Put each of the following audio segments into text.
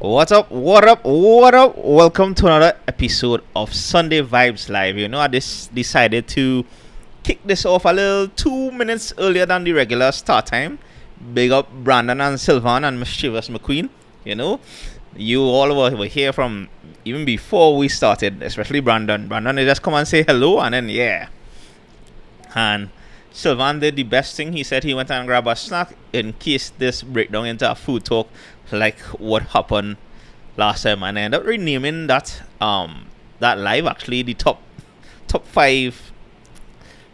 What's up? What up? What up? Welcome to another episode of Sunday Vibes Live. I just decided to kick this off a little 2 minutes earlier than the regular start time. Big up Brandon and Sylvan and Mischievous McQueen. You all were here from even before we started, especially Brandon. Brandon, they just come and say hello, and then and Sylvan did the best thing. He said he went and grabbed a snack in case this breakdown into a food talk like what happened last time, and I ended up renaming that live actually the top five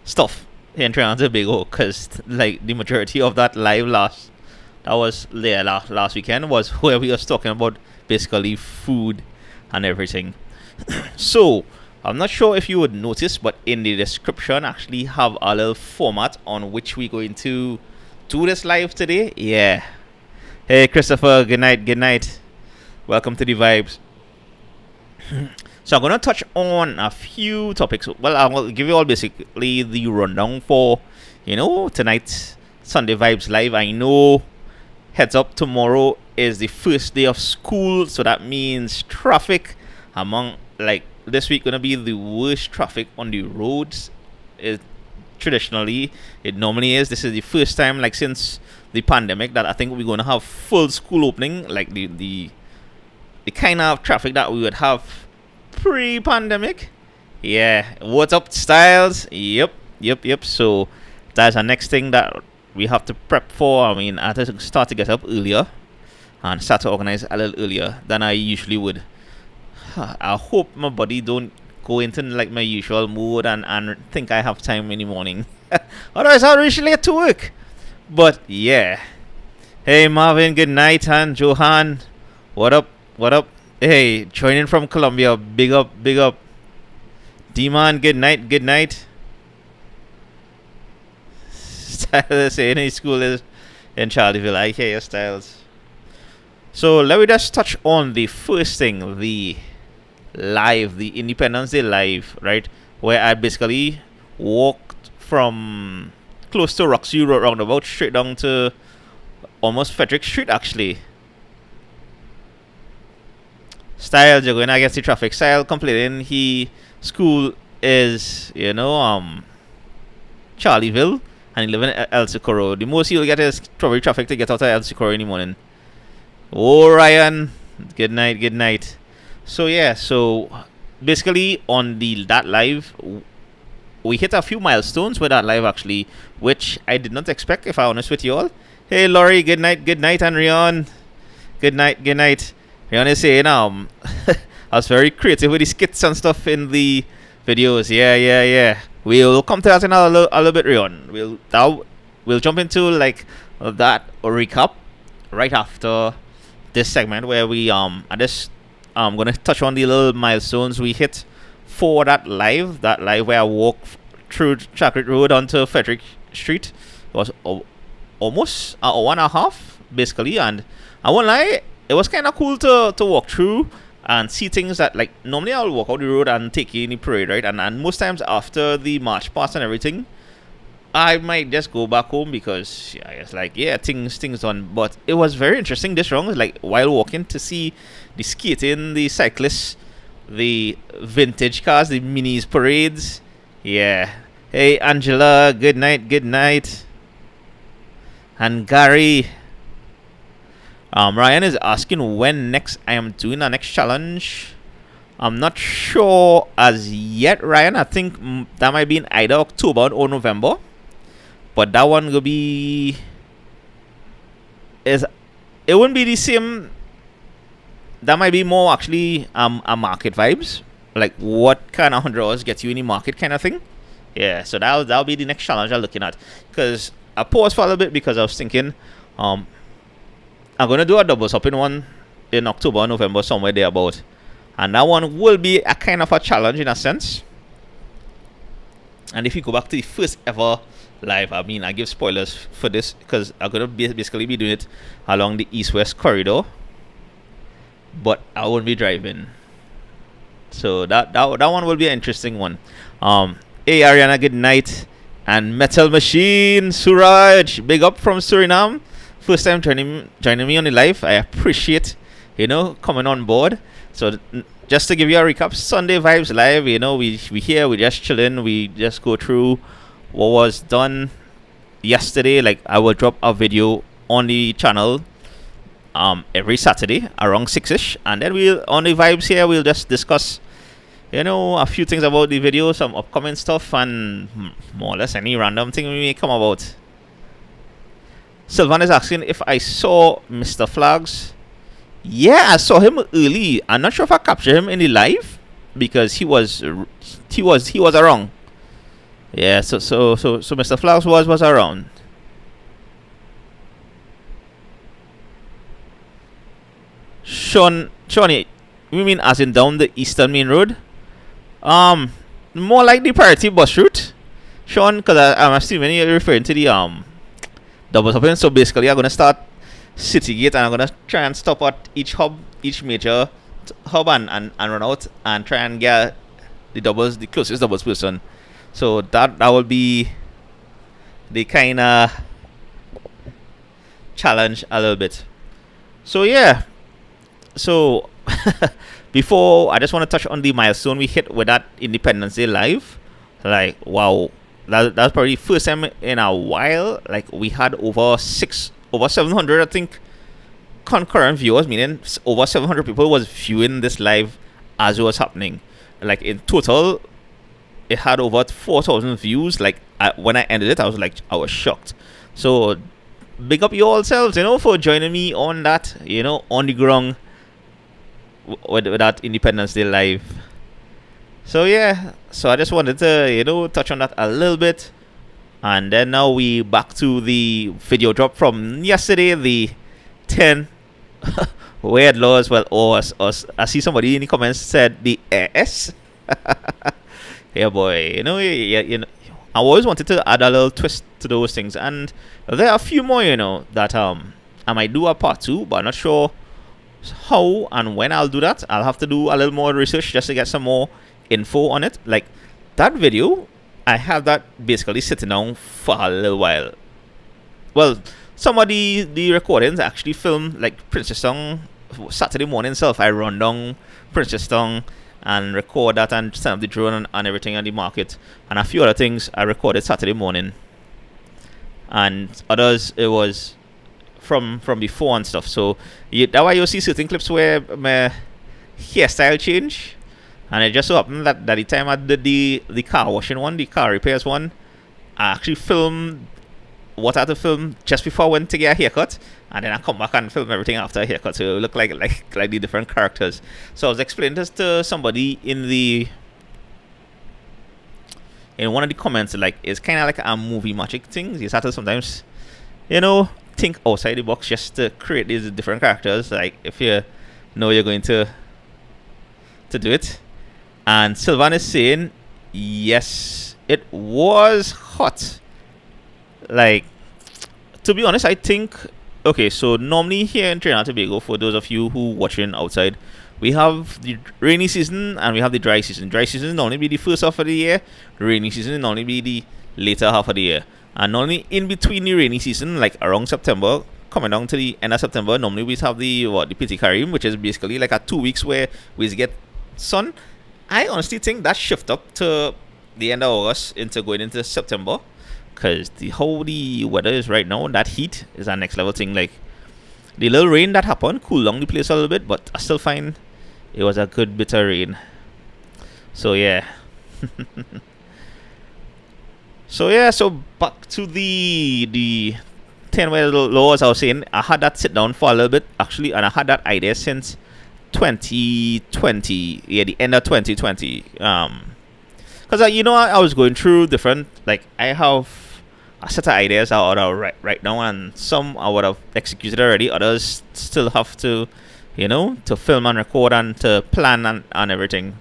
stuff in Trinidad and Tobago, because like the majority of that live last weekend was where we was talking about basically food and everything. So I'm not sure if you would notice, but in the description actually have a little format on which we're going to do this live today. Yeah. Hey Christopher, good night. Welcome to the Vibes. So I'm going to touch on a few topics. Well, I will give you all basically the rundown for, tonight's Sunday Vibes Live. I know, heads up, tomorrow is the first day of school, so that means traffic this week gonna be the worst traffic on the roads. Traditionally, it normally is. This is the first time since the pandemic that I think we're gonna have full school opening, like the kind of traffic that we would have pre-pandemic. Yeah, what's up, Styles? Yep. So that's the next thing that we have to prep for. I mean, I have to start to get up earlier and start to organize a little earlier than I usually would. I hope my body don't go into my usual mood and think I have time in the morning. Otherwise I'll reach late to work. But yeah. Hey Marvin, good night. And Johan, what up? Hey, joining from Colombia, big up. D-Man, good night. Styles saying his school is in Charleville. I hear your Styles. So let me just touch on the first thing, the Independence Day live, right? Where I basically walked from close to Roxy Road roundabout straight down to almost Frederick Street actually. Styles, you're going against the traffic. Style complaining school is, Charleville, and he live in El Socorro. The most he'll get is probably traffic to get out of El Socorro in the morning. Oh, Ryan, good night. So yeah, basically on that live, we hit a few milestones with that live actually, which I did not expect, if I'm honest with you all. Hey Laurie, good night, and Rion, good night. Rion is saying I was very creative with the skits and stuff in the videos. Yeah. We'll come to that in a little bit, Rion. We'll jump into that recap right after this segment where we I'm gonna touch on the little milestones we hit for that live where I walked through Chocolate Road onto Frederick Street. It was almost an hour and a half basically, and I won't lie, it was kind of cool to walk through and see things that normally I'll walk out the road and take in the parade, right? And most times after the march past and everything, I might just go back home because things done. But it was very interesting this round, while walking, to see the skating, the cyclists, the vintage cars, the minis parades. Yeah. Hey Angela, good night. And Gary, Ryan is asking when next I am doing the next challenge. I'm not sure as yet, Ryan. I think that might be in either October or November. But that one will be it wouldn't be the same. That might be more actually a market vibes, like what kind of 100 hours gets you in the market kind of thing. Yeah, so that'll be the next challenge I'm looking at. Because I paused for a little bit because I was thinking I'm gonna do a double hopping one in October, November, somewhere there about, and that one will be a kind of a challenge in a sense. And if you go back to the first ever live, I mean, I give spoilers for this because I'm gonna basically be doing it along the east-west corridor, but I won't be driving. So that one will be an interesting one. Hey Ariana, good night. And Metal Machine Suraj, big up from Suriname. First time joining me on the live. I appreciate coming on board. So just to give you a recap, Sunday Vibes Live, we here, we just chilling, we just go through what was done yesterday. Like, I will drop a video on the channel every Saturday around 6ish, and then we'll on the vibes here we'll just discuss a few things about the video, some upcoming stuff, and more or less any random thing we may come about. Sylvan is asking if I saw Mr. Flags. Yeah, I saw him early. I'm not sure if I captured him in the live because he was around. Yeah, so Mr. Flags was around. Shawnee, you mean as in down the Eastern Main Road? More like the Priority bus route, Sean, because I'm assuming you're referring to the double stopping. So basically, I'm gonna start City Gate, and I'm gonna try and stop at each major hub, and run out and try and get the closest doubles person. So that will be the kind of challenge a little bit. So yeah. So before, I just want to touch on the milestone we hit with that Independence Day live. Like, wow, that's probably the first time in a while. Like, we had over 700, I think, concurrent viewers, meaning over 700 people was viewing this live as it was happening. Like, in total, it had over 4,000 views. Like, when I ended it, I was shocked. So big up you all selves, for joining me on that, on the ground with that Independence Day live. So yeah, so I just wanted to touch on that a little bit, and then now we back to the video drop from yesterday, the 10 weird laws. Well, I see somebody in the comments said the S. Yeah, boy, I always wanted to add a little twist to those things, and there are a few more that I might do a part 2, but I'm not sure how and when I'll do that. I'll have to do a little more research just to get some more info on it. Like, that video, I have that basically sitting down for a little while. Well, some of the recordings actually filmed, like Princess Town Saturday morning itself. I run down Princess Town and record that and set up the drone and everything on the market, and a few other things I recorded Saturday morning, and others it was from before and stuff. So that's why you'll see certain clips where my hairstyle change, and it just so happened that the time I did the car washing one, the car repairs one, I actually filmed what I had to film just before I went to get a haircut, and then I come back and film everything after a haircut, so it look like the different characters. So I was explaining this to somebody in one of the comments, like, it's kind of like a movie magic thing. You have to sometimes think outside the box just to create these different characters, like if you're going to do it. And Sylvan is saying yes, it was hot. Like, to be honest, I think, okay, so normally here in Trinidad and Tobago, for those of you who watching outside, we have the rainy season and we have the dry season. Dry season normally be the first half of the year. The rainy season normally be the later half of the year. And normally in between the rainy season, like around September, coming down to the end of September, normally we have the Piti Karim, which is basically like a 2 weeks where we get sun. I honestly think that shift up to the end of August into going into September, because how the weather is right now, that heat is a next level thing. Like, the little rain that happened cooled down the place a little bit, but I still find it was a good bit of rain. So yeah. So back to the 10 weather laws. I was saying I had that sit down for a little bit actually, and I had that idea since 2020. Yeah, the end of 2020. Because I was going through different, like, I have a set of ideas out right now, and some I would have executed already. Others still have to to film and record and to plan and everything.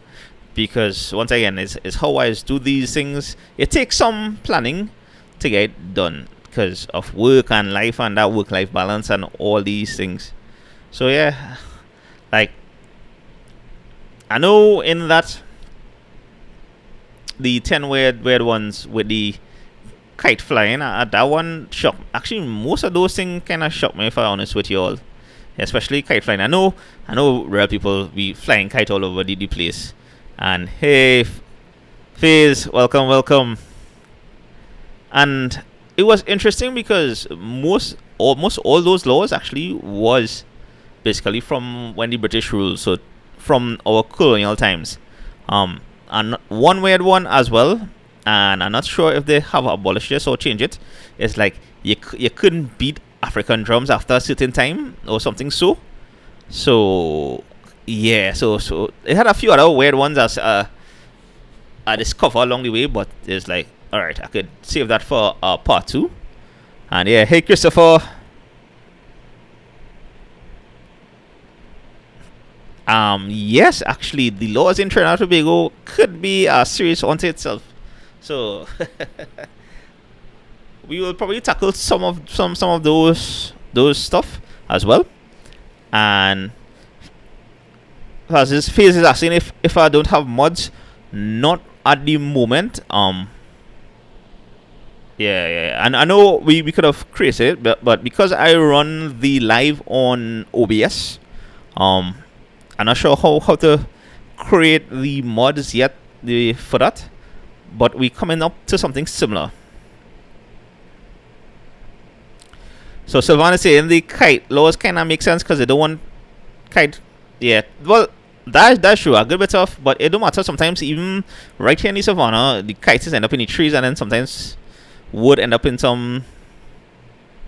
Because once again, it's how I do these things. It takes some planning to get it done because of work and life and that work-life balance and all these things. So yeah, like, I know in that the 10 weird ones with the kite flying, that one shocked. Actually, most of those things kind of shocked me, if I'm honest with you all. especially kite flying. I know real people be flying kite all over the place. And hey, Faze, welcome. And it was interesting because almost all those laws actually was basically from when the British ruled, so from our colonial times. And one weird one as well, and I'm not sure if they have abolished this or changed it. It's like you couldn't beat African drums after a certain time or something. So yeah, so it had a few other weird ones as I discovered along the way, but it's like, all right, I could save that for part 2. And yeah, hey Christopher. Yes, actually, the laws in Trinidad and Tobago could be a series unto itself. So we will probably tackle some of those stuff as well. And as this phase is asking if I don't have mods, not at the moment. Yeah, and I know we could have created it, but because I run the live on OBS, I'm not sure how to create the mods yet for that, but we coming up to something similar. So Sylvan is saying the kite laws kind of make sense because they don't want kite. Yeah, well, that's true. A good bit of, but it don't matter. Sometimes even right here in the savannah, the kites end up in the trees, and then sometimes would end up in some.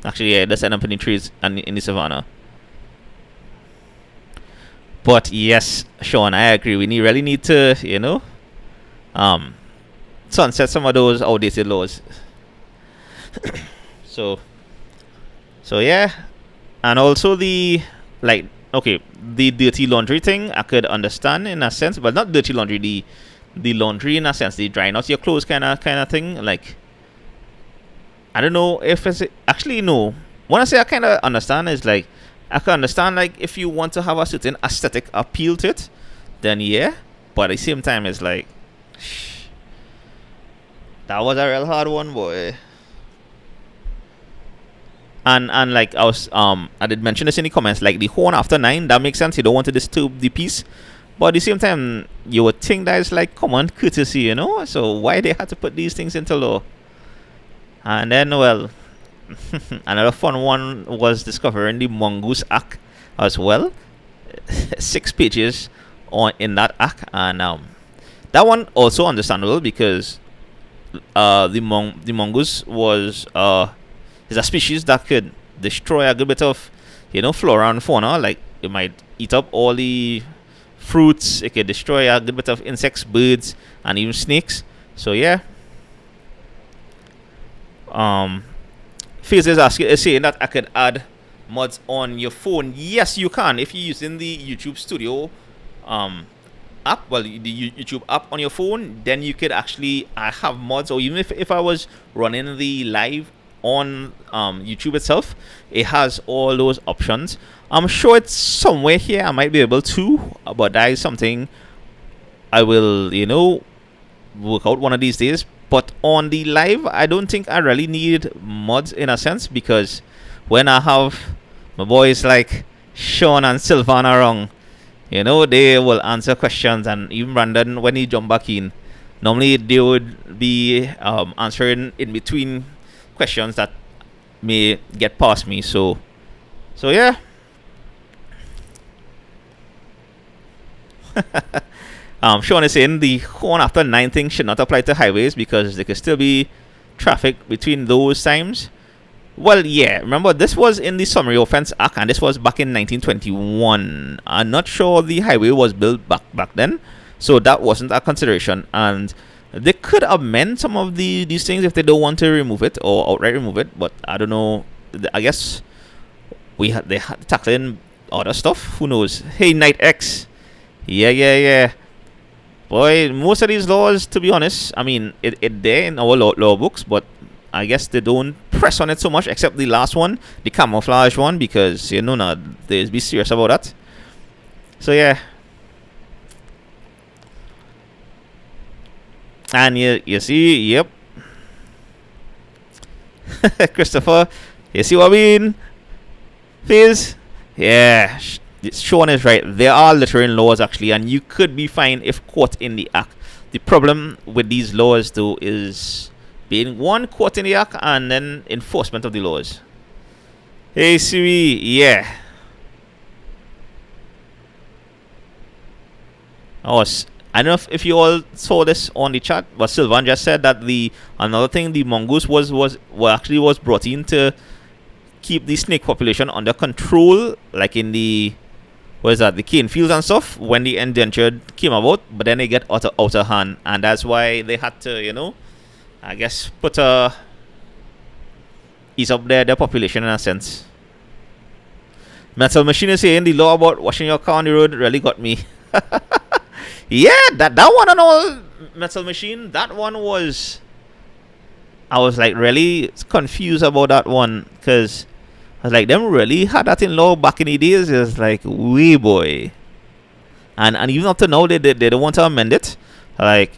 Actually, yeah, it does end up in the trees and in the savannah. But yes, Sean, I agree. We really need to, sunset some of those outdated laws. So yeah, and also the dirty laundry thing I could understand in a sense, but not dirty laundry. The laundry in a sense, the drying out your clothes kind of thing. Like, I don't know if it's actually no. When I say I kind of understand, is like I can understand like if you want to have a certain aesthetic appeal to it, then yeah. But at the same time, it's like that was a real hard one, boy. And like I did mention this in the comments, like the horn after 9, that makes sense. You don't want to disturb the piece, but at the same time, you would think that it's like common courtesy, So why they had to put these things into law? And then, well, another fun one was discovering the Mongoose Act as well. 6 pages in that act, and that one also understandable because the mongoose was is a species that could destroy a good bit of flora and fauna. Like it might eat up all the fruits. It could destroy a good bit of insects, birds, and even snakes. So yeah. Phase is saying that I could add mods on your phone. Yes, you can if you're using the YouTube Studio app. Well, the YouTube app on your phone, then you could actually have mods. Or even if I was running the live on YouTube itself, it has all those options. I'm sure it's somewhere here. I might be able to, but that is something I will work out one of these days. But on the live, I don't think I really need mods in a sense, because when I have my boys like Sean and Sylvan around, they will answer questions. And even Brandon, when he jump back in, normally they would be answering in between questions that may get past me. So yeah. Sean is saying the horn after 9 thing should not apply to highways because there could still be traffic between those times. Well, yeah, remember this was in the Summary Offence Act, and this was back in 1921. I'm not sure the highway was built back then, so that wasn't a consideration. And they could amend some of these things if they don't want to remove it or outright remove it, but I don't know. I guess they had to tackle in other stuff. Who knows? Hey, Night X. Yeah. Boy, most of these laws, to be honest, I mean, it there in our law books, but I guess they don't press on it so much, except the last one, the camouflage one, because, they be serious about that. So, yeah. And you see, yep. Christopher, you see what I mean? Fizz? Yeah, Sean is right. There are littering laws actually, and you could be fined if caught in the act. The problem with these laws, though, is being one caught in the act and then enforcement of the laws. Hey Siri, yeah. I don't know if you all saw this on the chat, but Sylvan just said that another thing the mongoose was brought in to keep the snake population under control, like in the the cane fields and stuff when the endangered came about, but then they get out of hand, and that's why they had to I guess ease up their population in a sense. Metal Machine is saying the law about washing your car on the road really got me. Yeah, that one and all, Metal Machine, that one was, I was like really confused about that one, because I was like, them really had that in law back in the days. It's like, wee boy. And even up to now, they don't want to amend it. Like,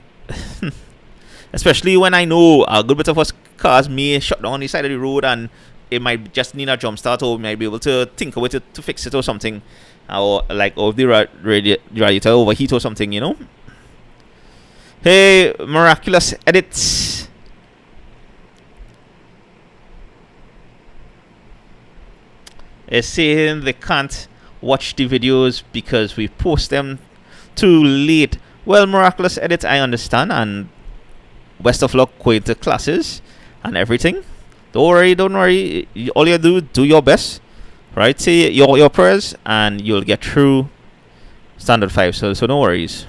especially when I know a good bit of us cars may shut down the side of the road and it might just need a jump start, or we might be able to think of it to fix it or something. Or like, or if the radiator overheat or something, Hey, Miraculous Edits. Is saying they can't watch the videos because we post them too late. Well, Miraculous Edit, I understand, and best of luck going to classes and everything. Don't worry. All you do your best, right? Say your prayers, and you'll get through standard 5. So no worries.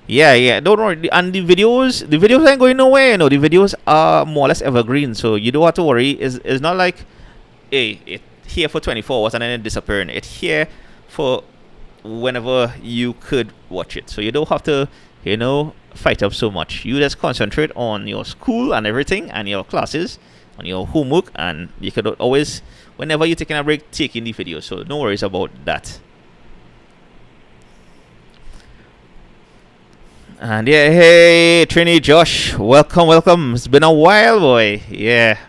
Yeah. Don't worry. And the videos ain't going nowhere. The videos are more or less evergreen, so you don't have to worry. It's not like, hey, it here for 24 hours and then disappearing. It's here for whenever you could watch it, so you don't have to fight up so much. You just concentrate on your school and everything, and your classes, on your homework, and you could always, whenever you're taking a break, take in the video. So no worries about that. And yeah, hey Trini, Josh, welcome. It's been a while, boy. Yeah.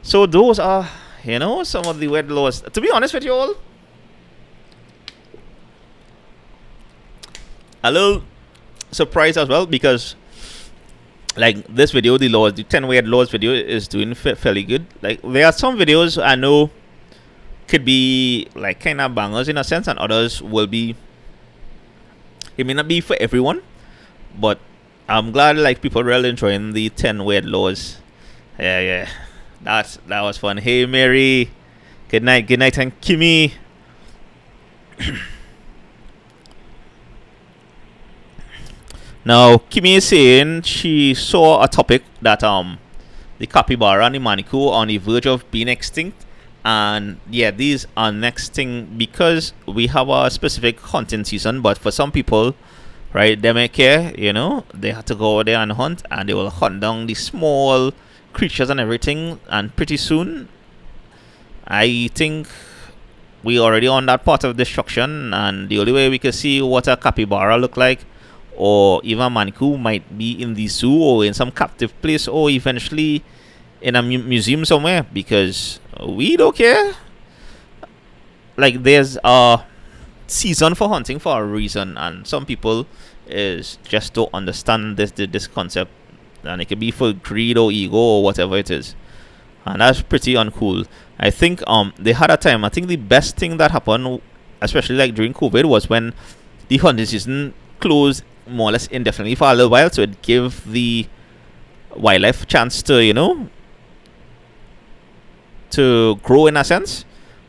So those are some of the weird laws. To be honest with you all, a little surprised as well, because like this video, the 10 weird laws video is doing fairly good. Like, there are some videos I know could be like kind of bangers in a sense, and others will be, it may not be for everyone, but I'm glad like people really enjoying the 10 weird laws. Yeah. That was fun. Hey Mary, good night, and Kimmy. Now Kimmy is saying she saw a topic that the capybara and the manikou are on the verge of being extinct, and yeah, these are next thing because we have a specific hunting season. But for some people, right, they may care, they have to go out there and hunt, and they will hunt down the small creatures and everything, and pretty soon I think we already on that part of destruction, and the only way we can see what a capybara look like, or even a manikou, might be in the zoo or in some captive place, or eventually in a museum somewhere, because we don't care. Like, there's a season for hunting for a reason, and some people is just don't understand this concept, and it can be for greed or ego or whatever it is, and that's pretty uncool. I think they had a time, I think the best thing that happened, especially like during COVID, was when the hunting season closed more or less indefinitely for a little while, so it gave the wildlife chance to to grow in a sense.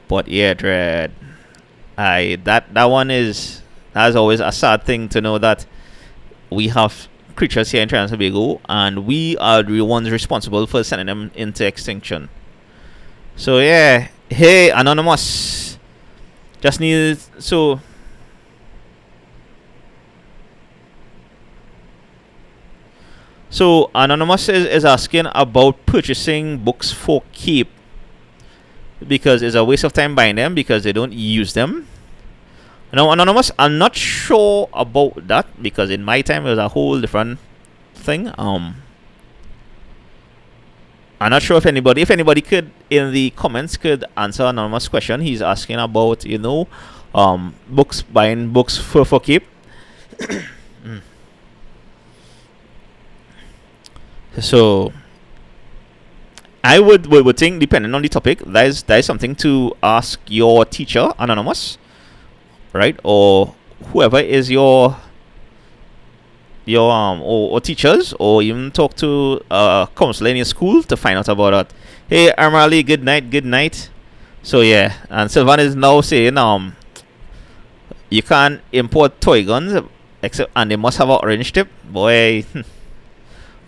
But yeah, Dread, that one is, that's always a sad thing to know that we have creatures here in Trinidad and Tobago, and we are the ones responsible for sending them into extinction. So yeah, hey Anonymous, just need so Anonymous is asking about purchasing books for keep, because it's a waste of time buying them because they don't use them. Now, Anonymous, I'm not sure about that, because in my time it was a whole different thing. I'm not sure if anybody could in the comments could answer anonymous question. He's asking about books, buying books for keep. So I would think, depending on the topic, that is something to ask your teacher, anonymous, right, or whoever is your or teachers, or even talk to a counselor in your school to find out about that. Hey, Armali, good night. So yeah, and Sylvan is now saying you can't import toy guns except, and they must have an orange tip. Boy,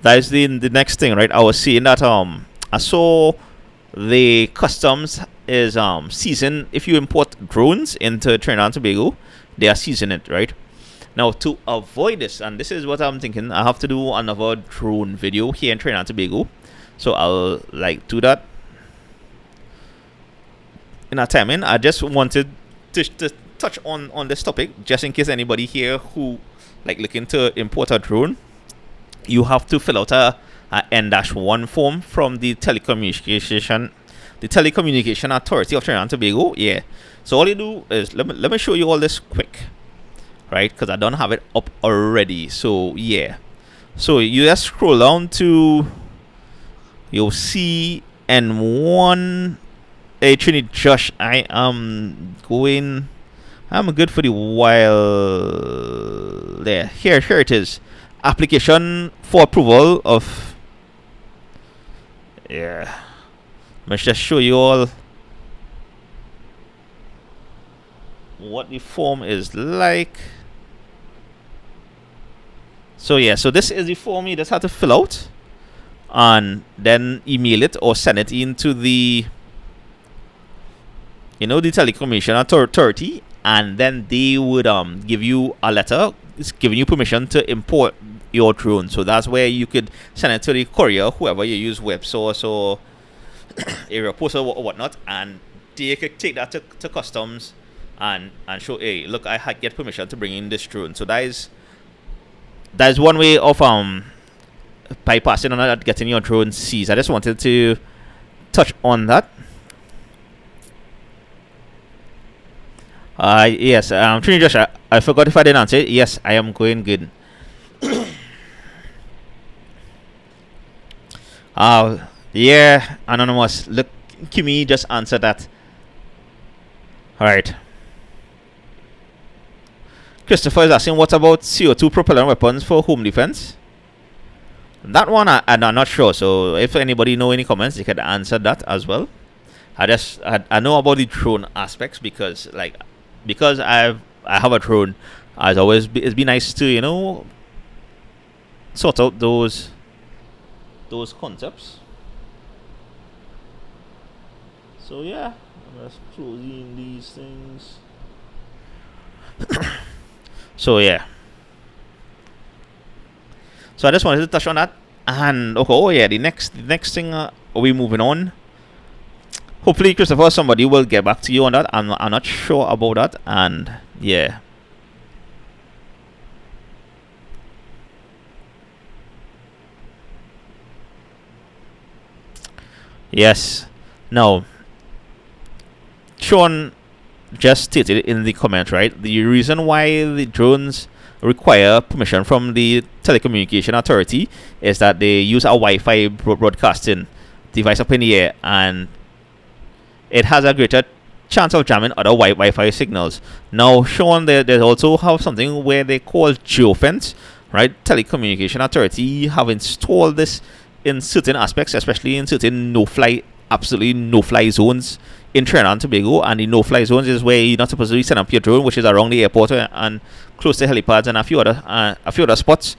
that is the next thing, right? I was seeing that I saw the customs is season. If you import drones into Trinidad and Tobago, they are seasoning it, right? Now, to avoid this, and this is what I'm thinking, I have to do another drone video here in Trinidad and Tobago. So I'll do that in a timing. I just wanted to touch on this topic, just in case anybody here who looking to import a drone. You have to fill out a N-1 form from the telecommunication authority of Trinidad and Tobago. Yeah. So all you do is let me show you all this quick, right? Because I don't have it up already. So yeah. So you just scroll down to, you'll see N1. Hey Trini Josh, I'm good for the while there. Here it is. Application for approval of, yeah, let's just show you all what the form is like. So yeah, so this is the form you just have to fill out and then email it or send it into the the telecommunication authority, and then they would give you a letter giving you permission to import your drone. So that's where you could send it to the courier, whoever you use, WebSource or area post or whatnot, and they could take that to customs and show, hey, look, I get permission to bring in this drone. So that is one way of bypassing on that, getting your drone seized. I just wanted to touch on that. Yes, Trini Josh, I forgot if I didn't answer it. Yes, I am going good. Yeah, anonymous. Look, Kimmy just answered that. Alright. Christopher is asking, what about CO2 propellant weapons for home defense? That one I'm not sure. So if anybody know any comments, they could answer that as well. I know about the drone aspects because I have a drone. As always, it's been nice to sort out those concepts. So yeah, let's close in these things. So yeah. So I just wanted to touch on that. And okay, oh yeah, the next thing, are we moving on? Hopefully, Christopher, somebody will get back to you on that. I'm not sure about that. And yeah. Yes. Now, Sean just stated in the comment, right? The reason why the drones require permission from the telecommunication authority is that they use a Wi-Fi broadcasting device up in the air, and it has a greater chance of jamming other Wi-Fi signals. Now, Sean, they also have something where they call geofence, right? Telecommunication authority have installed this in certain aspects, especially in certain absolutely no-fly zones in Trinidad and Tobago. And the no-fly zones is where you're not supposed to be setting up your drone, which is around the airport and close to helipads and a few other spots.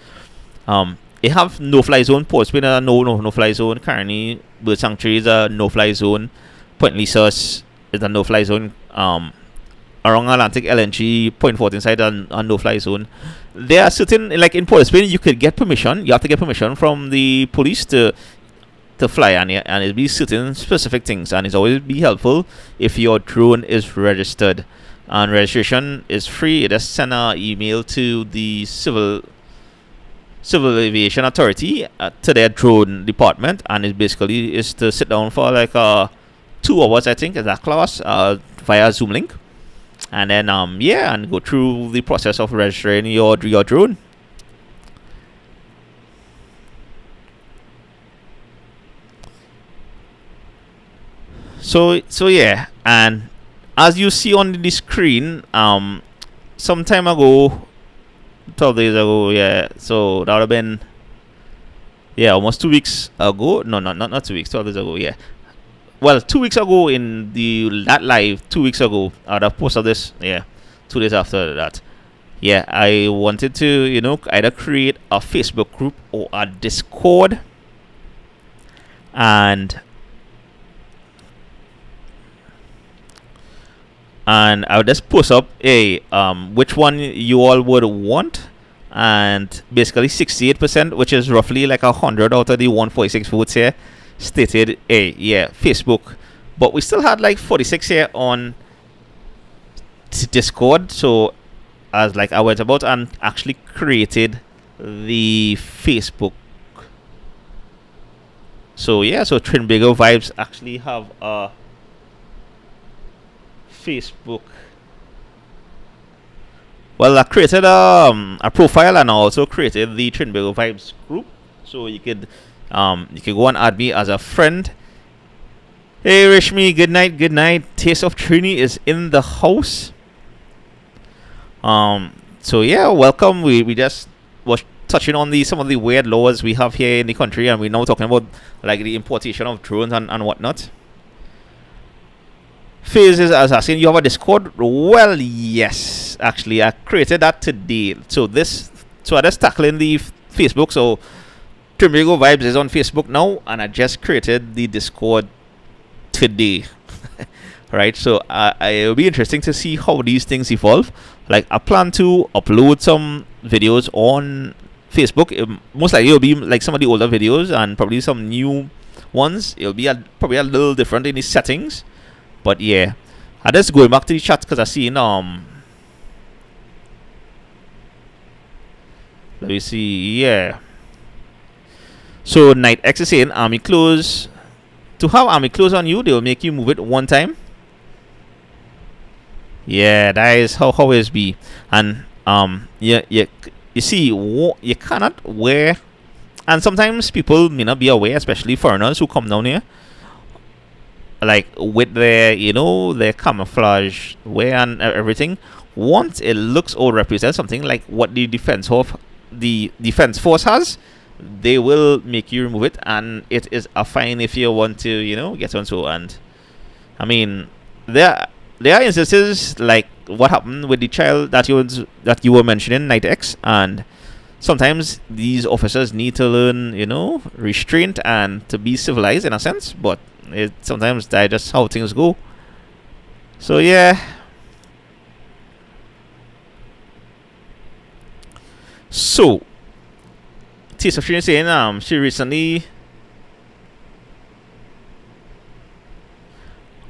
They have no-fly zone. Port Spain is a no-fly zone. Currently, Bird Sanctuary is a no-fly zone. Point Lisa is a no-fly zone. Around Atlantic LNG, Point 14 side a no-fly zone. There are certain, like in Port Spain, you could get permission. You have to get permission from the police to fly, and it'll be certain specific things. And it's always be helpful if your drone is registered. And registration is free. You just send an email to the civil Civil Aviation Authority to their drone department, and it basically is to sit down for like 2 hours, I think, is that class via Zoom link, and then yeah, and go through the process of registering your drone. So yeah, and as you see on the screen, some time ago, 12 days ago, yeah, so that would have been, yeah, almost 2 weeks ago. No, not 2 weeks, 12 days ago, yeah. Well, 2 weeks ago in that live, 2 weeks ago, I'd have posted this, yeah, 2 days after that. Yeah, I wanted to, either create a Facebook group or a Discord, and I would just post up which one you all would want, and basically 68%, which is roughly like 100 out of the 146 votes here, stated yeah, Facebook, but we still had like 46 here on Discord. So as like I went about and actually created the Facebook. So yeah, so Trinbago Vibes actually have a Facebook. Well, I created a profile, and I also created the Trinbago Vibes group, so you could go and add me as a friend. Hey Rishmi, good night. Taste of Trini is in the house. So yeah, welcome. We just was touching on some of the weird laws we have here in the country, and we're now talking about like the importation of drones and whatnot. Phase is asking, you have a Discord? Well, yes, actually, I created that today. So I just tackling the Facebook. So Trinbago Vibes is on Facebook now, and I just created the Discord today. Right, so it'll be interesting to see how these things evolve. Like, I plan to upload some videos on Facebook. Most likely it'll be like some of the older videos and probably some new ones. It'll be probably a little different in the settings. But yeah, I just going back to the chat because I seen let me see, yeah. So Night X is saying army clothes. To have army clothes on you, they'll make you move it one time. Yeah, that is how it be. And yeah, you see, you cannot wear, and sometimes people may not be aware, especially foreigners who come down here, like with their their camouflage wear and everything. Once it looks or represents something like what the defense force has, they will make you remove it, and it is a fine if you want to get on. So, and I mean, there are instances like what happened with the child that you were mentioning, Night X, and sometimes these officers need to learn restraint and to be civilized in a sense, but sometimes that's just how things go. So yeah. So Taste of Trini saying she recently.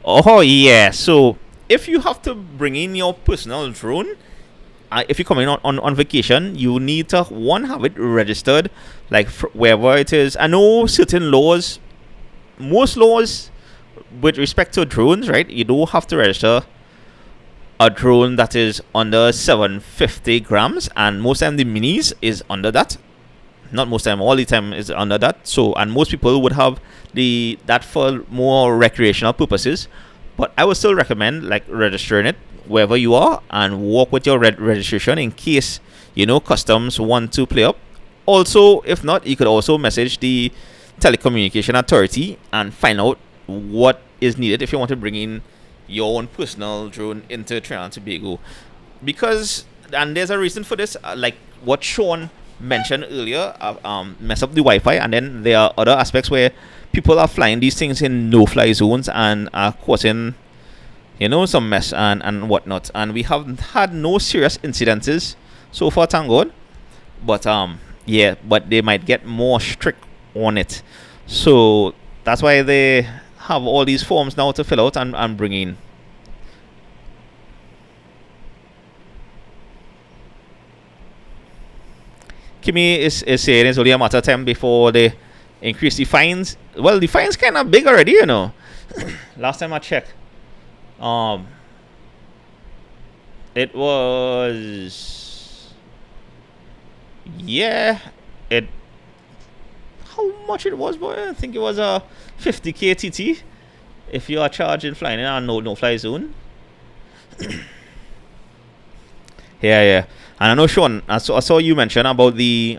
Oh yeah. So if you have to bring in your personal drone, if you're coming on vacation, you need to have it registered, like wherever it is. I know certain laws. Most laws with respect to drones, right? You don't have to register a drone that is under 750 grams, and most time the minis is under that. Not most time, all the time is under that. So, and most people would have that for more recreational purposes. But I would still recommend like registering it wherever you are and walk with your registration in case customs want to play up. Also, if not, you could also message the telecommunication authority and find out what is needed if you want to bring in your own personal drone into Trinidad and Tobago. Because, and there's a reason for this, like what Sean mentioned earlier, mess up the Wi-Fi, and then there are other aspects where people are flying these things in no-fly zones and are causing some mess and whatnot. And we haven't had no serious incidences so far, thank God. But yeah, but they might get more strict on it. So that's why they have all these forms now to fill out and bring in. Kimmy is saying it's only a matter of time before they increase the fines. Well, the fines kind of big already, you know. Last time I checked, it was, yeah, it, how much it was, boy? I think it was a 50k TT if you are charging flying in a no fly zone. Yeah. And I know, Sean, I saw you mention about the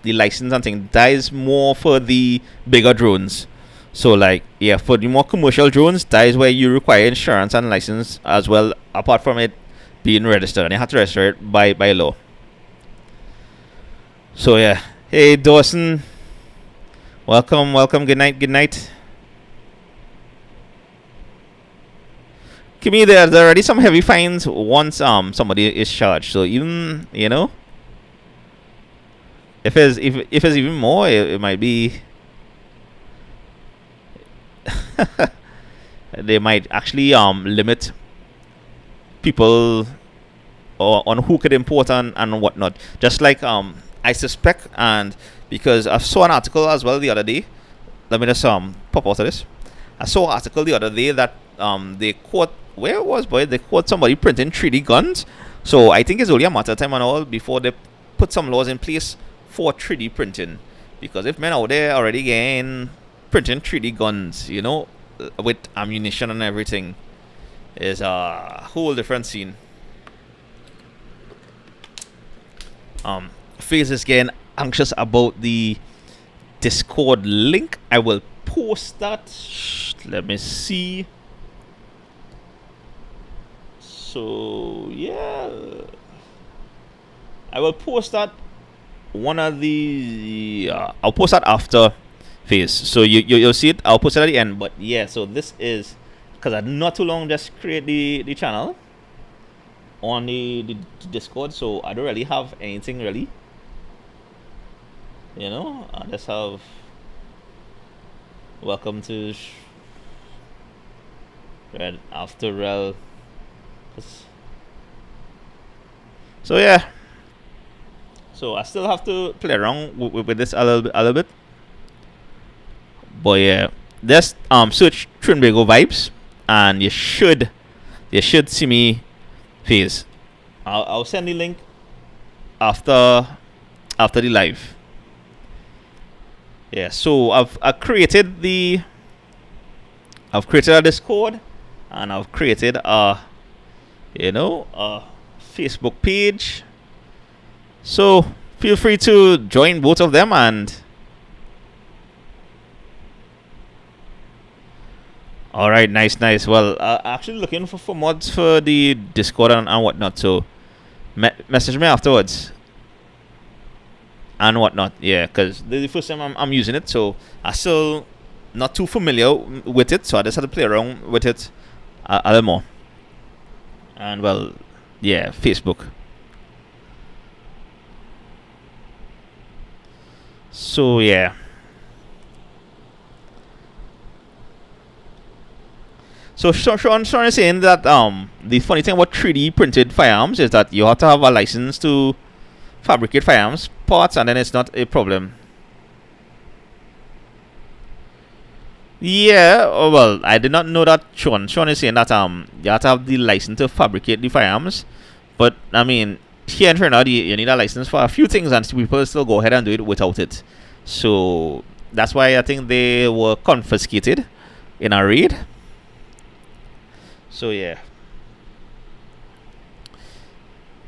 license and thing. That is more for the bigger drones. So like, yeah, for the more commercial drones, that is where you require insurance and license as well, apart from it being registered, and you have to register it by law. So yeah. Hey Dawson, welcome. Good night. Kimmy, there's already some heavy fines once somebody is charged. So even, you know, if it's even more, it might be they might actually limit people on who could import and whatnot. Just like I suspect, and because I saw an article as well the other day. Let me just pop out of this. I saw an article the other day that they caught, where it was, boy, they caught somebody printing 3D guns. So I think it's only a matter of time and all before they put some laws in place for 3D printing. Because if men out there already getting printing 3D guns, you know, with ammunition and everything, is a whole different scene. FaZe is getting anxious about the Discord link. I will post that. Let me see. So yeah, I will post that. One of the I'll post that after FaZe, so you'll see it. I'll post it at the end. But yeah, so this is because I not too long just create the channel on the Discord, so I don't really have anything really. You know, I just have welcome to Red After Rel. So yeah, so I still have to play around with this a little bit. But yeah, just search Trinbago vibes, and you should see me FaZe. I'll send the link after the live. Yeah, so I've created a Discord, and I've created a Facebook page. So feel free to join both of them. And all right, nice. Well, actually looking for mods for the Discord and whatnot. So message me afterwards and whatnot. Yeah, because this is the first time I'm using it, so I still not too familiar with it. So I just had to play around with it a little more. And well, yeah, Facebook. So yeah. So Sean is saying that the funny thing about 3D printed firearms is that you have to have a license to fabricate firearms parts, and then it's not a problem. Yeah, well, I did not know that. Sean is saying that you have to have the license to fabricate the firearms, but I mean, here in Trinidad you need a license for a few things, and people still go ahead and do it without it. So that's why I think they were confiscated in a raid. So yeah.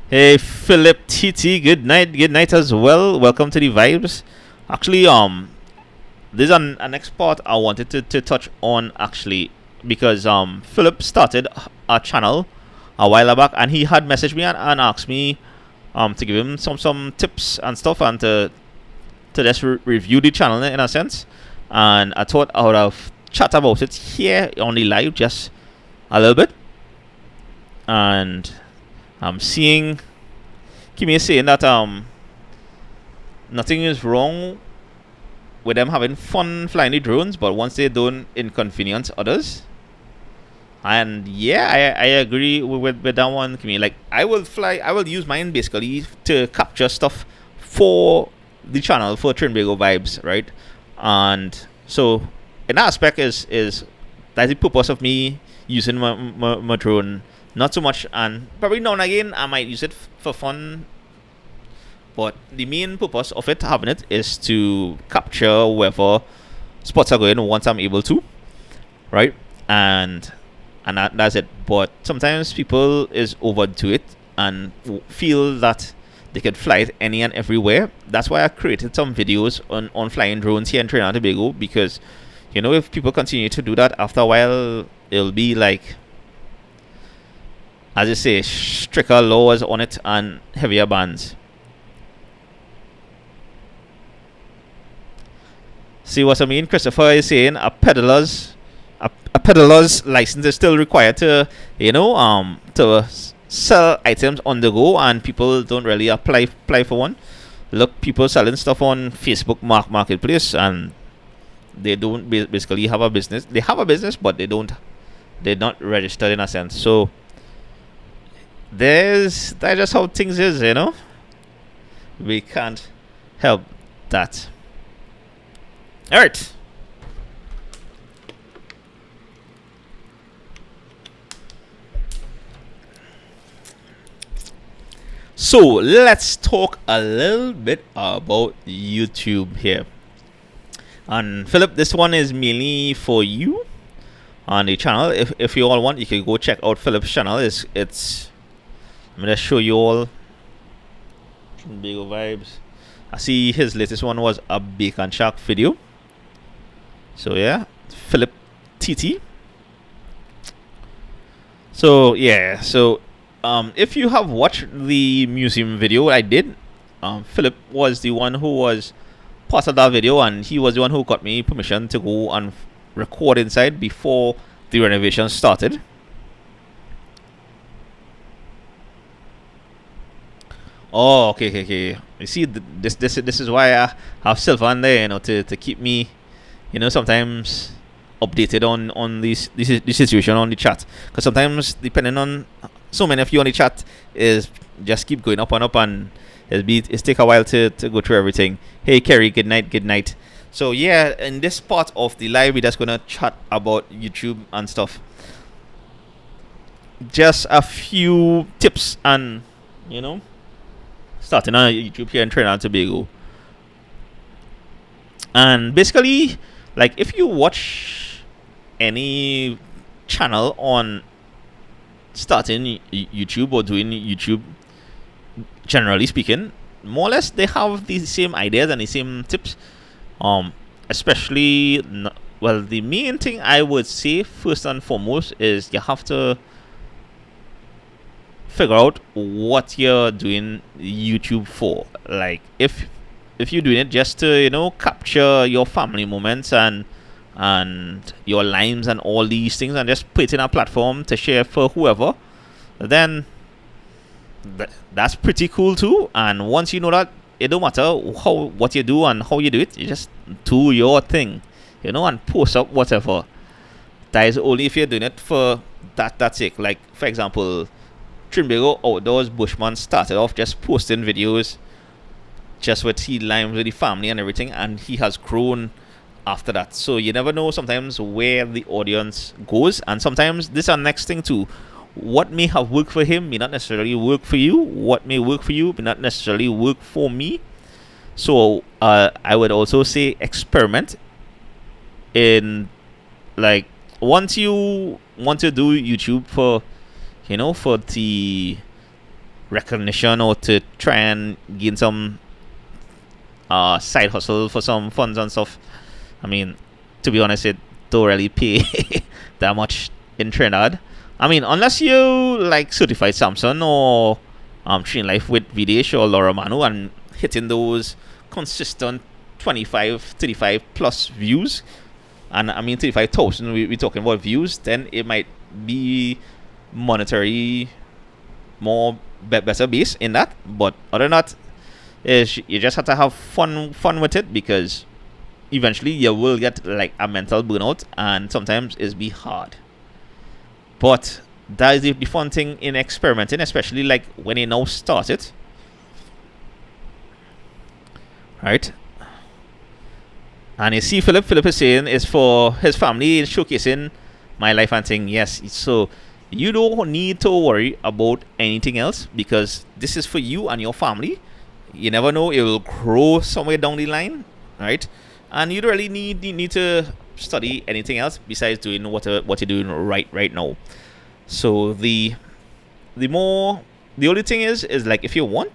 Hey Philip TT, good night as well. Welcome to the vibes. Actually, this is an next part I wanted to touch on, actually, because Philip started a channel a while back, and he had messaged me and asked me to give him some tips and stuff, and to just review the channel in a sense. And I thought I would have chat about it here on the live just a little bit. And I'm seeing Kimmy is saying that nothing is wrong with them having fun flying the drones, but once they don't inconvenience others. And yeah, I agree with that one, Kimmy. Like, I will use mine basically to capture stuff for the channel for Trinbago vibes, right? And so in that aspect is that's the purpose of me using my drone. Not so much, and probably now and again I might use it for fun, but the main purpose of it, having it, is to capture wherever spots are going once I'm able to, right? And that's it. But sometimes people is overdo it and feel that they could fly it any and everywhere. That's why I created some videos on flying drones here in Trinidad and Tobago, because if people continue to do that, after a while it'll be like, as I say, stricter laws on it and heavier bans. See what I mean? Christopher is saying a peddler's license is still required to to sell items on the go, and people don't really apply for one. Look, people selling stuff on Facebook marketplace, and they don't basically have a business. They have a business, but they're not registered in a sense. So that's just how things is, we can't help that. All right. So let's talk a little bit about YouTube here. And Philip, this one is mainly for you on the channel. If you all want, you can go check out Philip's channel. It's I'm gonna show you all Trinbago vibes. I see his latest one was a bacon shark video. So yeah, Philip TT. So yeah, if you have watched the museum video I did, Philip was the one who was part of that video, and he was the one who got me permission to go and record inside before the renovation started. Oh, okay. You see, this is why I have Sylvan there, to keep me, sometimes updated on this situation on the chat, because sometimes, depending on so many of you on the chat, is just keep going up and up, and it's take a while to go through everything. Hey Kerry, good night. So yeah, in this part of the live, we're just gonna chat about YouTube and stuff. Just a few tips and starting on YouTube here in Trinidad and Tobago. And basically, like, if you watch any channel on starting YouTube or doing YouTube, generally speaking, more or less they have the same ideas and the same tips. Especially, the main thing I would say first and foremost is you have to figure out what you're doing YouTube for. Like, if you're doing it just to capture your family moments and your lines and all these things, and just put it in a platform to share for whoever, then that's pretty cool too. And once you know that, it don't matter what you do and how you do it, you just do your thing, and post up whatever. That is only if you're doing it for that's sake. Like, for example, Trinbago Outdoors Bushman started off just posting videos just with he lines with the family and everything, and he has grown after that. So you never know sometimes where the audience goes, and sometimes this is our next thing too. What may have worked for him may not necessarily work for you. What may work for you may not necessarily work for me. So I would also say experiment in, like, once you want to do YouTube for for the recognition or to try and gain some side hustle for some funds and stuff. I mean, to be honest, it don't really pay that much in Trinidad. I mean, unless you like certified Samson or Train Life with Videsh or Laura Manu and hitting those consistent 25, 35 plus views, and I mean 35,000, we're talking about views, then it might be monetary more better base in that. But other than that, is you just have to have fun with it, because eventually you will get like a mental burnout, and sometimes it's be hard. But that is the fun thing in experimenting, especially like when you now start it. right? And you see, Philip is saying is for his family, showcasing my life and saying yes. So you don't need to worry about anything else because this is for you and your family. You never know, it will grow somewhere down the line, right? And you don't really need to study anything else besides doing what you're doing right now. So the only thing is like if you want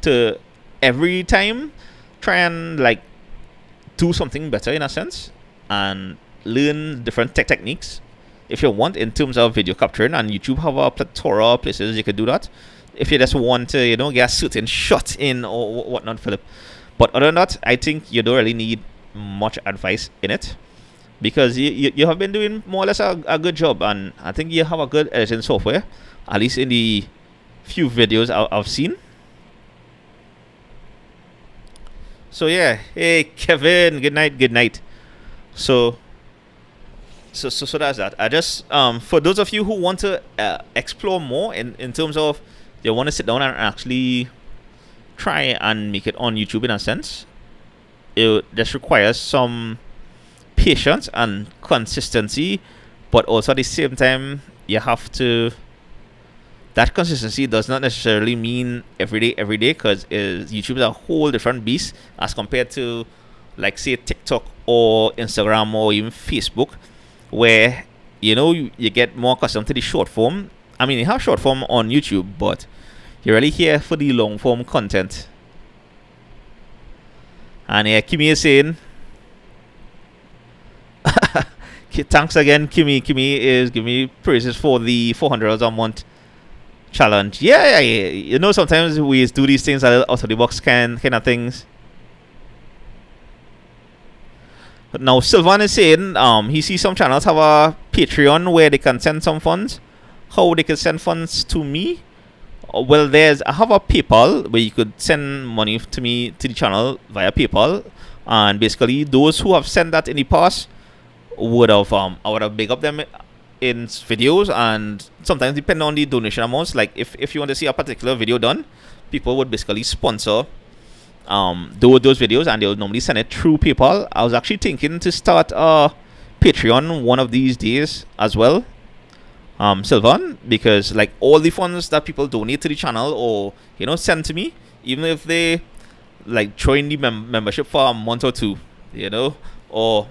to every time try and like do something better in a sense and learn different techniques if you want in terms of video capturing, and YouTube have a plethora of places you could do that if you just want to get a certain shot in or whatnot, Philip. But other than that, I think you don't really need much advice in it because you have been doing more or less a good job, and I think you have a good editing software, at least in the few videos I've seen. So yeah, hey Kevin, good night. So that's that. I just for those of you who want to explore more in terms of they want to sit down and actually try and make it on YouTube in a sense, it just requires some patience and consistency, but also at the same time you have to. That consistency does not necessarily mean every day because YouTube is a whole different beast as compared to like say TikTok or Instagram or even Facebook, where you get more accustomed to the short form. I mean, you have short form on YouTube, but you're really here for the long form content. And yeah, Kimmy is saying thanks again, Kimmy. Kimmy is giving me praises for the $400 a month challenge. Yeah. Sometimes we do these things out of the box kind of things. But now Sylvan is saying he sees some channels have a Patreon where they can send some funds. How they can send funds to me? Well, I have a PayPal where you could send money to me to the channel via PayPal, and basically those who have sent that in the past would have I would have big up them in videos, and sometimes depending on the donation amounts, like if you want to see a particular video done, people would basically sponsor those videos and they'll normally send it through PayPal. I was actually thinking to start a Patreon one of these days as well, Sylvan, because like all the funds that people donate to the channel or send to me, even if they like join the membership for a month or two, or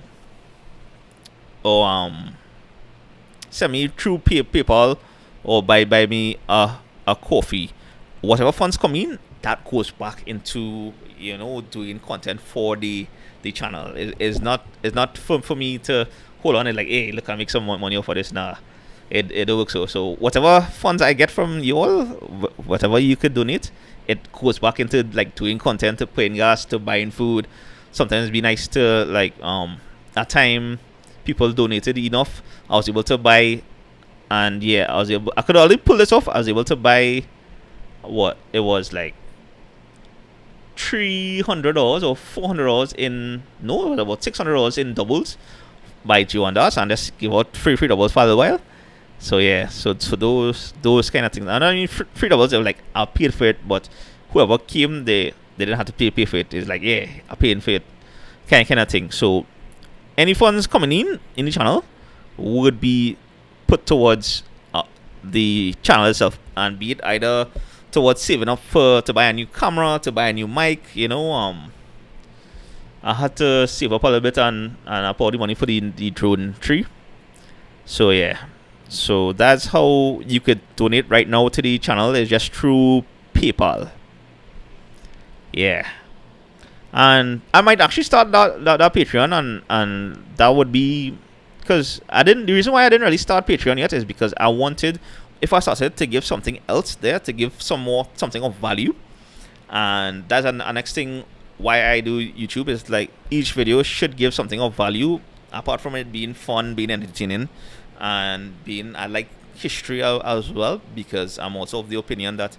send me through PayPal or buy me a coffee, whatever funds come in, that goes back into doing content for the channel. It's not for me to hold on and like, hey, look, I make some money off of this. Nah, it don't work so whatever funds I get from you all, whatever you could donate, it goes back into like doing content, to paying gas, to buying food. Sometimes it'd be nice to like at time people donated enough, I was able to buy, and yeah, I could only pull this off. I was able to buy what it was like $300 or $400 in it was about $600 in doubles by G1 and just give out free doubles for a while. So yeah, so those kind of things. And I mean free doubles, they were like, I paid for it, but whoever came, they didn't have to pay for it. It's like, yeah, I paid for it kind of thing. So any funds coming in the channel would be put towards the channel itself, and be it either towards saving up to buy a new camera, to buy a new mic. I had to save up a little bit and I put all the money for the drone tree. So yeah, so that's how you could donate right now to the channel, is just through PayPal. Yeah. And I might actually start that Patreon, and that would be because the reason why I didn't really start Patreon yet is because I wanted, if I started, to give something else there, to give something of value. And that's the next thing why I do YouTube, is like each video should give something of value apart from it being fun, being entertaining, and I like history as well, because I'm also of the opinion that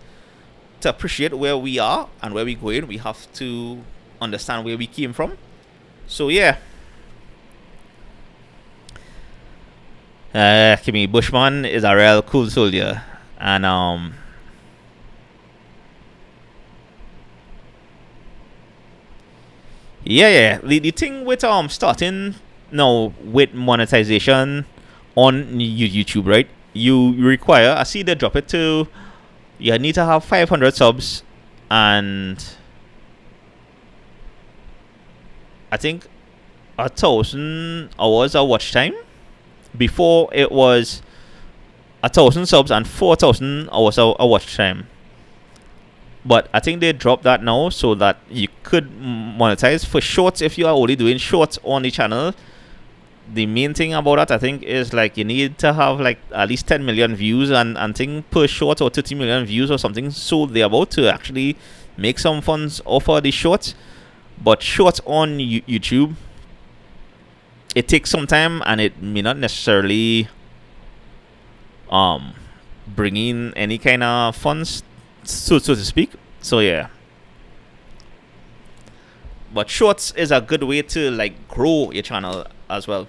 to appreciate where we are and where we're going, we have to understand where we came from. So yeah, Kimmy Bushman is a real cool soldier, and Yeah. The thing with starting now with monetization on YouTube, right? You require, I see they drop it to, you need to have 500 subs and I think 1,000 hours of watch time. Before it was 1,000 subs and 4,000 hours of watch time. But I think they dropped that now so that you could monetize for shorts if you are only doing shorts on the channel. The main thing about that, I think, is like you need to have like at least 10 million views and thing per short, or 30 million views or something, so they're about to actually make some funds off of the shorts. But shorts on YouTube, it takes some time and it may not necessarily bring in any kind of funds, so to speak. So yeah, but shorts is a good way to like grow your channel as well,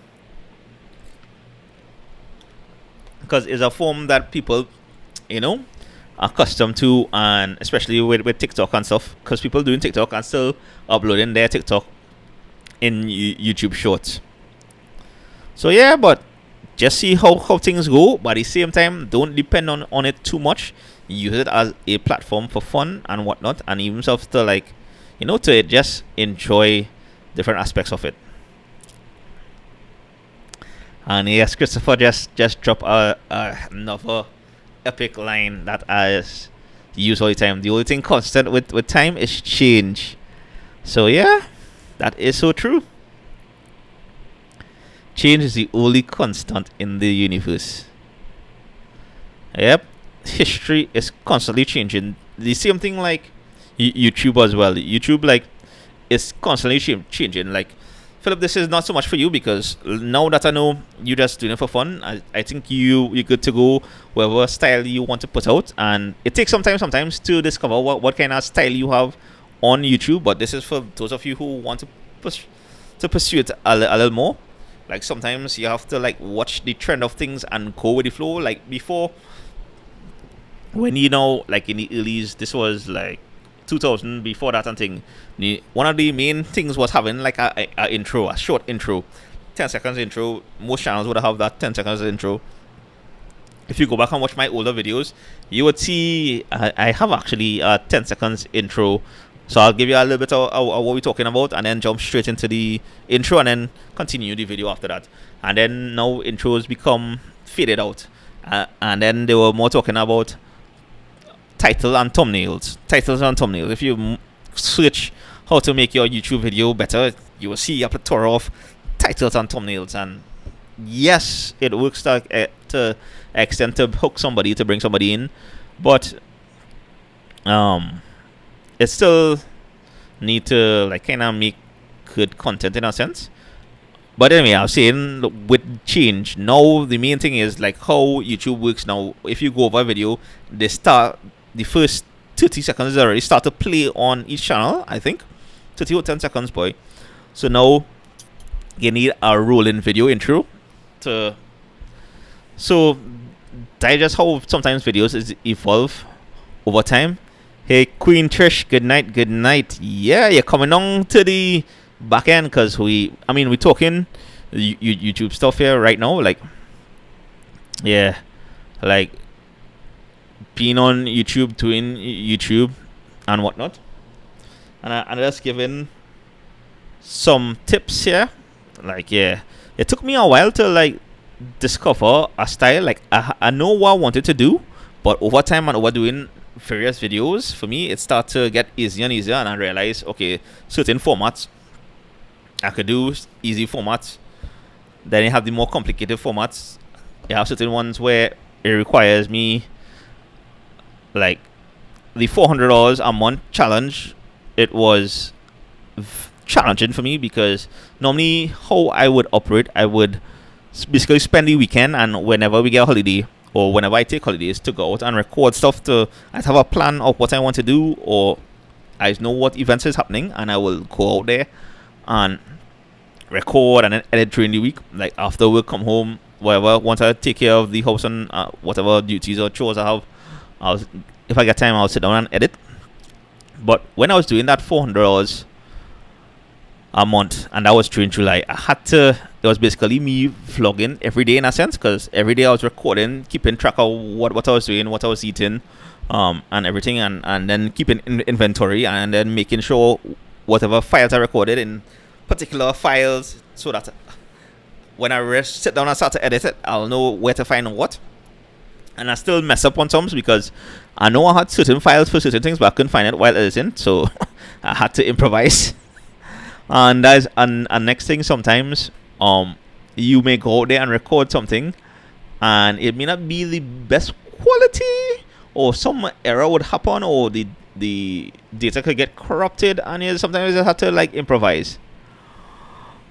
because it's a form that people, you know, are accustomed to, and especially with TikTok and stuff, because people doing TikTok and still uploading their TikTok in YouTube shorts. So yeah, but just see how things go, but at the same time, don't depend on it too much. Use it as a platform for fun and whatnot, and even stuff to like, you know, to just enjoy different aspects of it. And yes, Christopher just drop another epic line that I use all the time. The only thing constant with time is change. So yeah, that is so true. Change is the only constant in the universe. Yep, history is constantly changing. The same thing like YouTube as well. YouTube like is constantly changing. Like, Philip, this is not so much for you, because now that I know you just doing it for fun, I think you're good to go whatever style you want to put out, and it takes some time sometimes to discover what kind of style you have on YouTube. But this is for those of you who want to pursue it a little more. Like sometimes you have to like watch the trend of things and go with the flow. Like before, when you know, like in the earlys, this was like 2000, before that and thing, one of the main things was having like a intro, a short intro, 10 seconds intro. Most channels would have that 10 seconds intro. If you go back and watch my older videos, you would see I have actually a 10 seconds intro. So I'll give you a little bit of what we're talking about, and then jump straight into the intro, and then continue the video after that. And then now intros become faded out, and then they were more talking about titles and thumbnails. If you search how to make your YouTube video better, you will see a plethora of titles and thumbnails. And yes, it works to extent to hook somebody, to bring somebody in, but it still need to like kind of make good content in a sense. But anyway, I was saying with change now, the main thing is like how YouTube works now. If you go over a video, they start the first 30 seconds already start to play on each channel. I think 30 or 10 seconds, boy. So now you need a rolling video intro to. So that's just how sometimes videos is evolve over time. Hey, Queen Trish, good night. Yeah, you're coming on to the back end, because we're talking YouTube stuff here right now. Like, yeah, like being on YouTube, doing YouTube and whatnot. And I'm just giving some tips here. Like, yeah, it took me a while to like discover a style. Like, I know what I wanted to do, but over time and over doing various videos, for me it started to get easier and easier, and I realized, okay, certain formats I could do easy formats, then you have the more complicated formats. You have certain ones where it requires me, like the $400 a month challenge. It was challenging for me, because normally how I would operate, I would basically spend the weekend, and whenever we get a holiday, or whenever I take holidays, to go out and record stuff. I have a plan of what I want to do, or I know what events is happening, and I will go out there and record and then edit during the week. Like after work, come home, whatever. Once I take care of the house and whatever duties or chores I have, if I get time, I'll sit down and edit. But when I was doing that $400, a month, and that was June, July. I had to. It was basically me vlogging every day in a sense, because every day I was recording, keeping track of what I was doing, what I was eating, and everything, and then keeping inventory, and then making sure whatever files I recorded in particular files, so that when I sit down and start to edit it, I'll know where to find what. And I still mess up on some because I know I had certain files for certain things, but I couldn't find it while editing, so I had to improvise. And that's and next thing, sometimes you may go out there and record something, and it may not be the best quality, or some error would happen, or the data could get corrupted, and you sometimes you have to like improvise.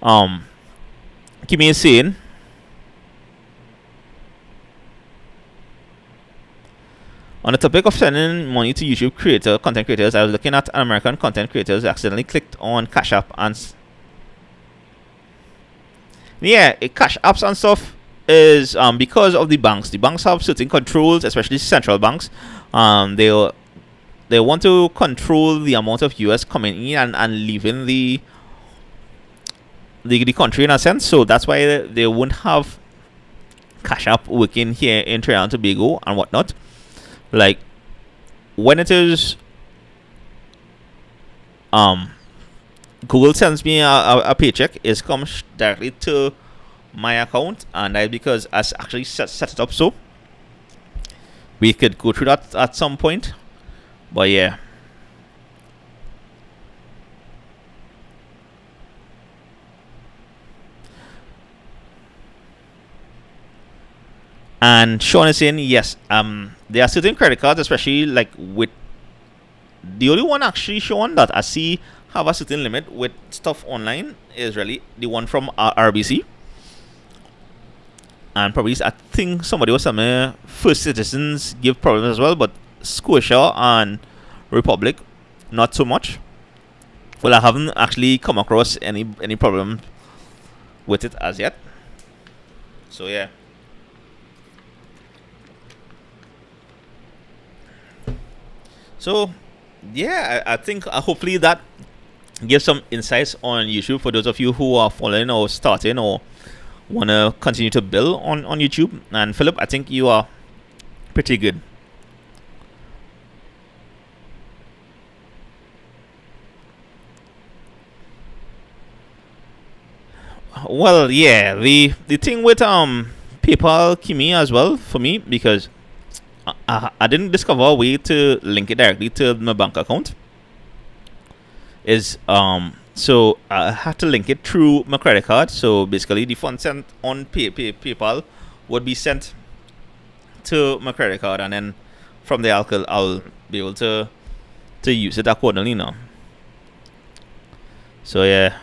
Give me a scene. On the topic of sending money to YouTube content creators, I was looking at an American content creators accidentally clicked on Cash App, and Cash Apps and stuff is because of the banks. The banks have certain controls, especially central banks. They want to control the amount of US coming in and leaving the country in a sense. So that's why they won't have Cash App working here in Trinidad and Tobago and whatnot. Like when it is Google sends me a paycheck, it comes directly to my account, and that's because I actually set it up so we could go through that at some point. But yeah. And Sean is saying yes. There are certain credit cards, especially like with the only one actually, Sean, that I see have a certain limit with stuff online is really the one from RBC. And probably I think somebody was saying First Citizens give problems as well, but Scotia and Republic not so much. Well, I haven't actually come across any problem with it as yet. So yeah. So, yeah, I think hopefully that gives some insights on YouTube for those of you who are following or starting or want to continue to build on YouTube. And Philip, I think you are pretty good. Well, yeah, the thing with PayPal Kimi as well for me, because I didn't discover a way to link it directly to my bank account. Is so I had to link it through my credit card. So basically, the funds sent on PayPal would be sent to my credit card, and then from there I'll be able to use it accordingly now. So yeah.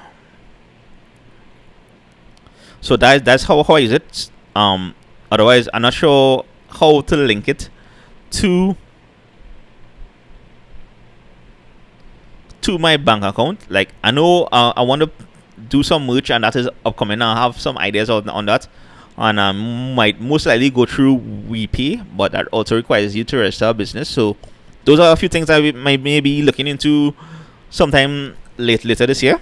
So that's how I use it. Otherwise, I'm not sure how to link it to my bank account. Like I know I want to do some merch, and that is upcoming. I have some ideas on that, and I might most likely go through WePay, but that also requires you to register a business. So those are a few things I might maybe looking into sometime later this year.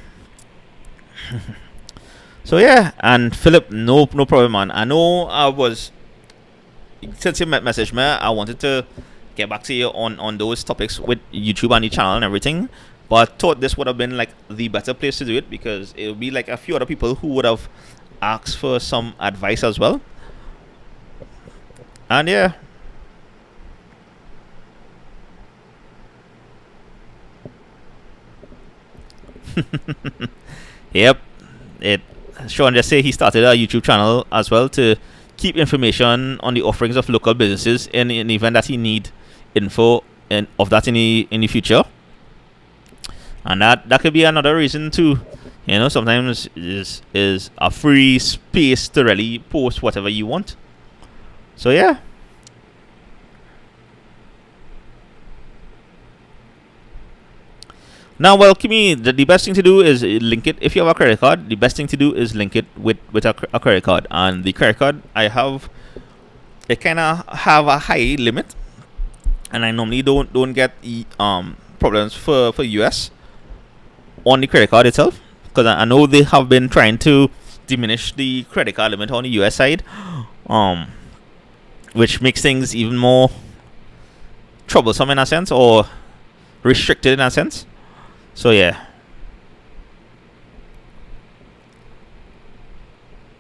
So yeah, and Philip, no problem, man. I know I was, since you messaged me, I wanted to get back to you on those topics with YouTube and the channel and everything, but I thought this would have been like the better place to do it, because it would be like a few other people who would have asked for some advice as well. And yeah. Yep. Sean just say he started a YouTube channel as well to keep information on the offerings of local businesses in the event that he need info of that in the future. And that could be another reason to, sometimes is a free space to really post whatever you want. So yeah. Now, well, Kimi, the best thing to do is link it. If you have a credit card, the best thing to do is link it with a credit card. And the credit card I have, it kind of have a high limit, and I normally don't get problems for US on the credit card itself, because I know they have been trying to diminish the credit card limit on the US side, which makes things even more troublesome in a sense, or restricted in a sense. So yeah.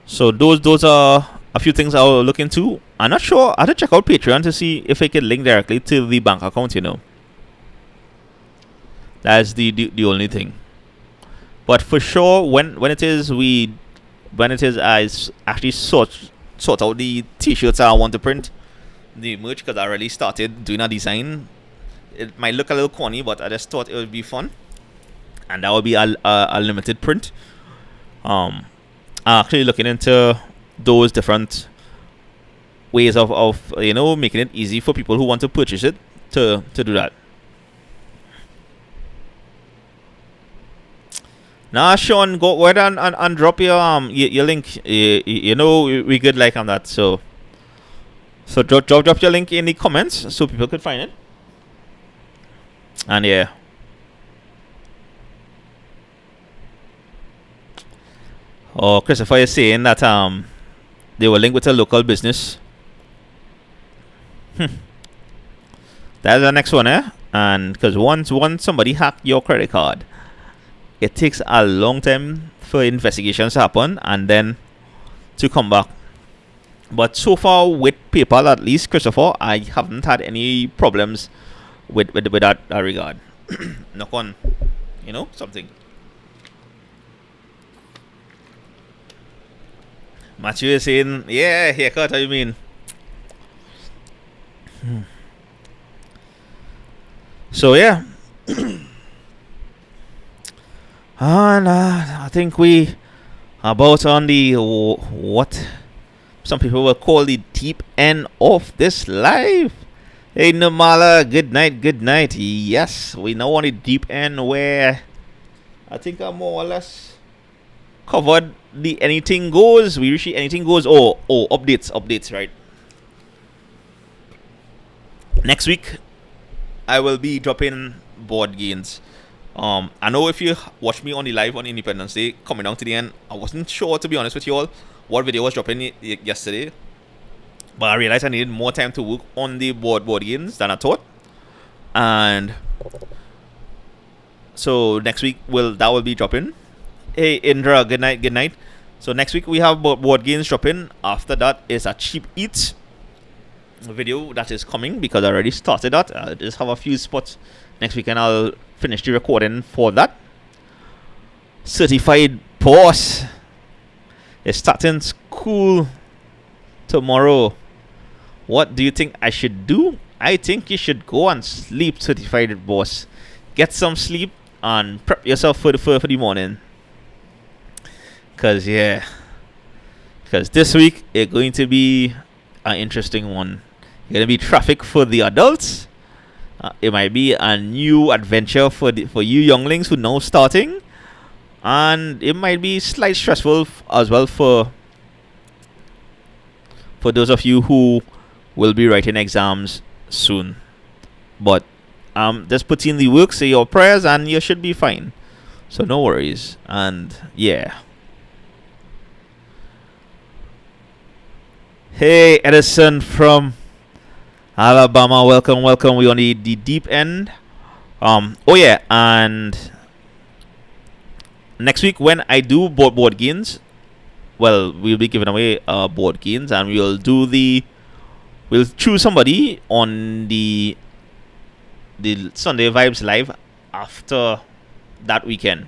So those are a few things I'll look into. I'm not sure. I have to check out Patreon to see if I can link directly to the bank account. That's the only thing. But for sure, when it is I actually sort out the t-shirts I want to print, the merch, because I already started doing a design. It might look a little corny, but I just thought it would be fun, and that would be a limited print. I'm actually looking into those different ways of making it easy for people who want to purchase it to do that. Now, Sean, go ahead and drop your link. We good like on that. So drop your link in the comments so people could find it. And yeah. Oh, Christopher is saying that they were linked with a local business. That's the next one, eh? And because once somebody hacked your credit card, it takes a long time for investigations to happen and then to come back. But so far with PayPal, at least, Christopher, I haven't had any problems with that regard. Knock on, something. Matthew is saying, yeah, haircut, how you mean? So yeah. And I think we are about on the what some people will call the deep end of this live. Hey Namala, good night. Yes, we now on the deep end where I think I more or less covered the anything goes. We reached anything goes. Oh, updates, right? Next week I will be dropping board games. I know if you watch me on the live on Independence Day coming down to the end, I wasn't sure, to be honest with you all, what video was dropping yesterday, but I realized I needed more time to work on the board games than I thought. And so next week that will be dropping. Hey Indra, good night. So next week we have board games dropping. After that is a cheap eats video that is coming, because I already started that. I just have a few spots next week and I'll finish the recording for that. Certified boss is starting school tomorrow. What do you think I should do? I think you should go and sleep, certified boss. Get some sleep and prep yourself for the morning. Because this week it's going to be an interesting one. It's going to be traffic for the adults. It might be a new adventure for you younglings who are now starting, and it might be slightly stressful as well for those of you who will be writing exams soon. But just put in the work, say your prayers, and you should be fine. So no worries. And yeah. Hey Edison from Alabama, welcome. We on the deep end. Oh yeah, and next week when I do board games, well, we'll be giving away board games, and we'll choose somebody on the Sunday Vibes Live after that weekend.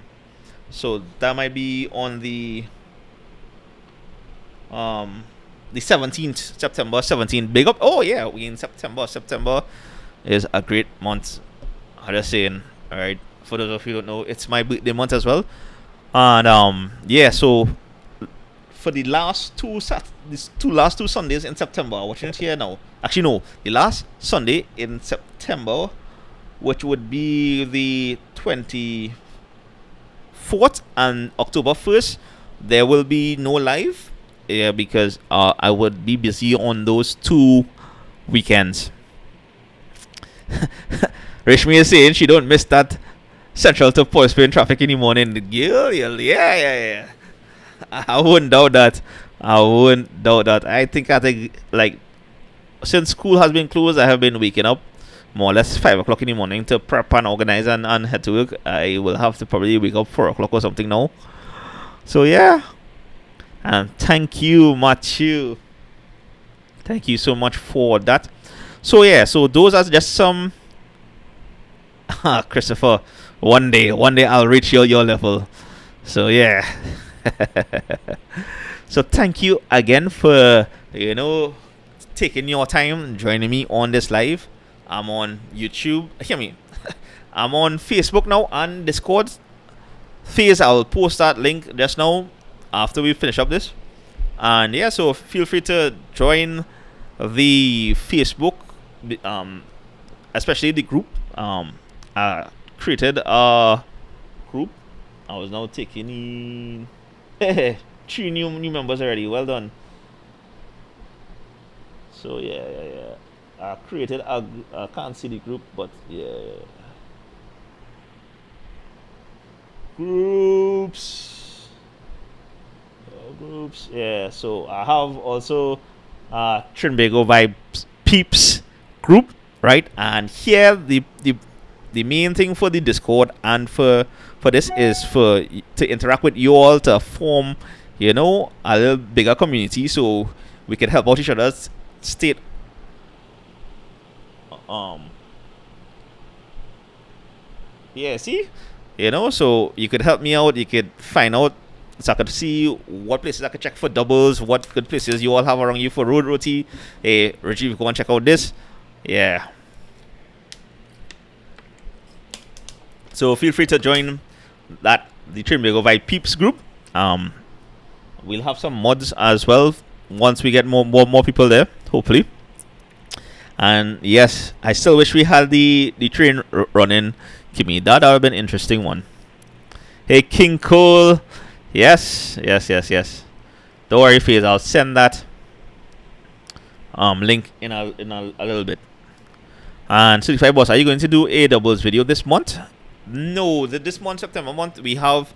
So that might be on the 17th, September 17th. Big up. Oh yeah, we in September. September is a great month. I'm just saying. Alright. For those of you who don't know, it's my birthday month as well. And yeah, so for the last two Sundays in September, watching it here now. Actually no, the last Sunday in September, which would be the 24th and October 1st, there will be no live. Yeah, because I would be busy on those 2 weekends. Rishmi is saying she don't miss that central to Port Spain traffic in the morning. Yeah. I wouldn't doubt that. I think like since school has been closed, I have been waking up more or less 5 o'clock in the morning to prep and organize and head to work. I will have to probably wake up 4 o'clock or something now. So yeah, and thank you, Matthew. Thank you so much for that. So yeah, so those are just some. Christopher, one day I'll reach your level. So yeah. So thank you again for taking your time joining me on this live. I'm on YouTube. Hear me. I'm on Facebook now and Discord. I'll post that link just now after we finish up this. And yeah, so feel free to join the Facebook, especially the group. I created a group. I was now taking in 3 new members already. Well done. So yeah. I created I can't see the group, but yeah. Groups. Yeah, so I have also Trinbago Vibes Peeps group, right? And here the main thing for the Discord and for this is to interact with you all, to form a little bigger community so we can help out each other's state. Yeah, see, so you could help me out. You could find out, so I could see what places I could check for doubles, what good places you all have around you for road roti. Hey, Reggie, go and check out this. Yeah. So feel free to join the Trinbago Vibe Peeps group. We'll have some mods as well once we get more people there, hopefully. And yes, I still wish we had the train running. Kimmy, that would have been an interesting one. Hey, King Cole. Yes. Don't worry, Faze. I'll send that link in a little bit. And Certified Boss, are you going to do a doubles video this month? No, this month, September month, we have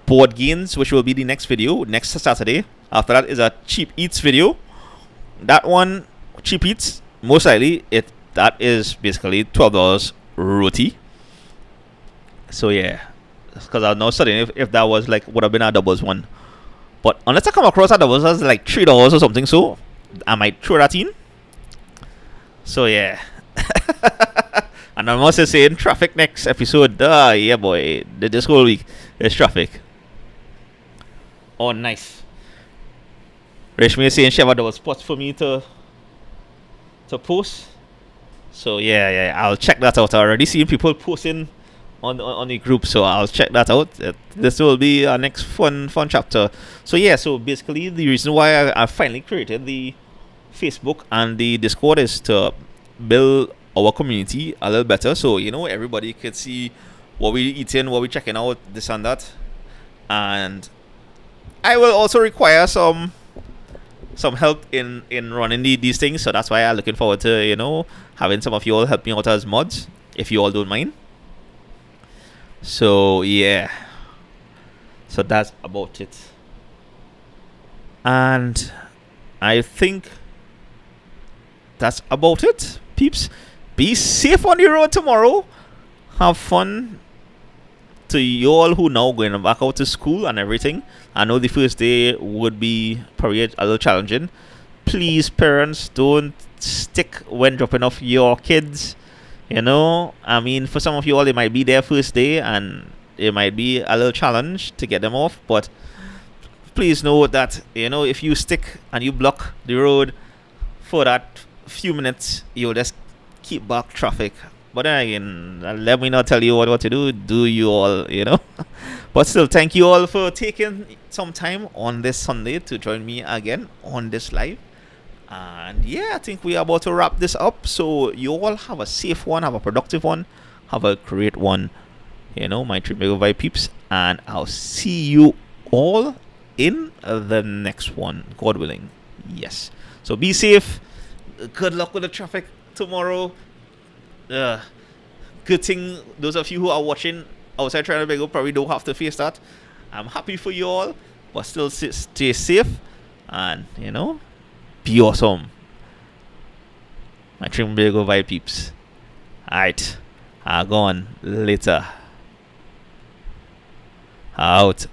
board games, which will be the next video, next Saturday. After that is a cheap eats video. That one, cheap eats, most likely that is basically $12 roti. So yeah, because I'm now studying if that was would have been a doubles one. But unless I come across a doubles as $3 or something, so I might throw that in. So yeah. And I'm also saying traffic next episode. Yeah, boy. This whole week is traffic. Oh, nice. Rashmi is saying she have a double spot for me to post. So yeah, I'll check that out. I already seen people posting on the group, so I'll check that out. This will be our next fun chapter. So yeah, so basically the reason why I finally created the Facebook and the Discord is to build our community a little better, so everybody could see what we eating, what we checking out, this and that. And I will also require some help in running these things, so that's why I'm looking forward to having some of you all help me out as mods, if you all don't mind. So yeah, so that's about it. And I think that's about it, peeps. Be safe on the road tomorrow. Have fun. To you all who now going back out to school and everything, I know the first day would be probably a little challenging. Please, parents, don't stick when dropping off your kids. I mean, for some of you all, it might be their first day and it might be a little challenge to get them off. But please know that, if you stick and you block the road for that few minutes, you'll just keep back traffic. But then again, let me not tell you what to do you all, But still, thank you all for taking some time on this Sunday to join me again on this live. And yeah, I think we are about to wrap this up. So you all have a safe one, have a productive one, have a great one, my Trinbago Vibe peeps. And I'll see you all in the next one, God willing. Yes. So be safe. Good luck with the traffic tomorrow. Good thing those of you who are watching outside Trinbago probably don't have to face that. I'm happy for you all, but still stay safe and, you know, be awesome. My Trinbago vibe peeps. Alright, I'll go on later. Out.